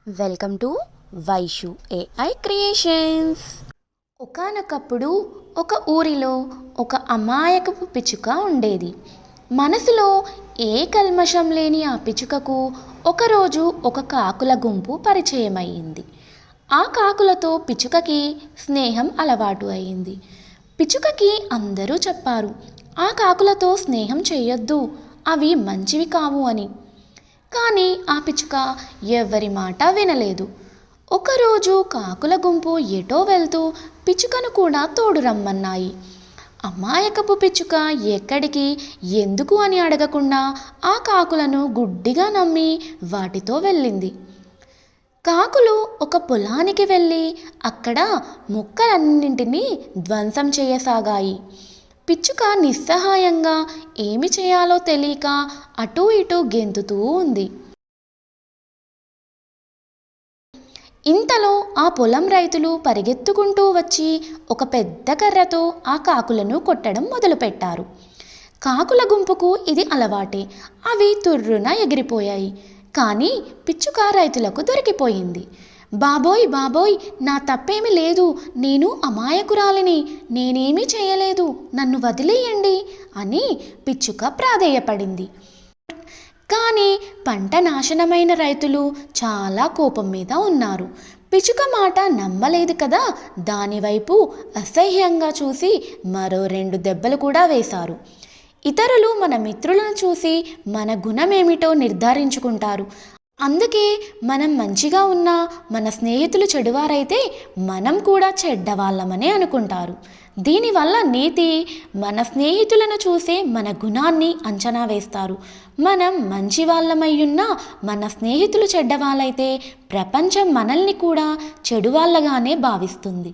Welcome to Vaishu AI creations. ఒకానొకప్పుడు ఒక ఊరిలో ఒక అమాయకపు పిచ్చుక ఉండేది. మనసులో ఏ కల్మషం లేని ఆ పిచ్చుకకు ఒకరోజు ఒక కాకుల గుంపు పరిచయమయ్యింది. ఆ కాకులతో పిచ్చుకకి స్నేహం అలవాటు అయింది. పిచ్చుకకి అందరూ చెప్పారు, ఆ కాకులతో స్నేహం చేయొద్దు, అవి మంచివి కావు అని. కానీ ఆ పిచ్చుక ఎవరి మాట వినలేదు. ఒకరోజు కాకుల గుంపు ఎటో వెళ్తూ పిచ్చుకను కూడా తోడు రమ్మన్నాయి. అమాయకపు పిచ్చుక ఎక్కడికి, ఎందుకు అని అడగకుండా ఆ కాకులను గుడ్డిగా నమ్మి వాటితో వెళ్ళింది. కాకులు ఒక పొలానికి వెళ్ళి అక్కడ మొక్కలన్నింటినీ ధ్వంసం చేయసాగాయి. పిచ్చుక నిస్సహాయంగా ఏమి చేయాలో తెలియక అటూ ఇటూ గెంతుతూ ఉంది. ఇంతలో ఆ పొలం రైతులు పరిగెత్తుకుంటూ వచ్చి ఒక పెద్ద కర్రతో ఆ కాకులను కొట్టడం మొదలుపెట్టారు. కాకుల గుంపుకు ఇది అలవాటే. అవి తుర్రున ఎగిరిపోయాయి. కానీ పిచ్చుక రైతులకు దొరికిపోయింది. బాబోయ్ బాబోయ్, నా తప్పేమీ లేదు, నేను అమాయకురాలిని, నేనేమీ చేయలేదు, నన్ను వదిలేయండి అని పిచ్చుక ప్రాధేయపడింది. కానీ పంట నాశనమైన రైతులు చాలా కోపం మీద ఉన్నారు. పిచ్చుక మాట నమ్మలేదు కదా, దానివైపు అసహ్యంగా చూసి మరో 2 దెబ్బలు కూడా వేశారు. ఇతరులు మన మిత్రులను చూసి మన గుణమేమిటో నిర్ధారించుకుంటారు. అందుకే మనం మంచిగా ఉన్నా మన స్నేహితులు చెడువారైతే మనం కూడా చెడ్డవాళ్ళమనే అనుకుంటారు. దీనివల్ల నీతి, మన స్నేహితులను చూసే మన గుణాన్ని అంచనా వేస్తారు. మనం మంచి వాళ్ళమయ్యున్నా మన స్నేహితులు చెడ్డవాళ్ళైతే ప్రపంచం మనల్ని కూడా చెడువాళ్ళగానే భావిస్తుంది.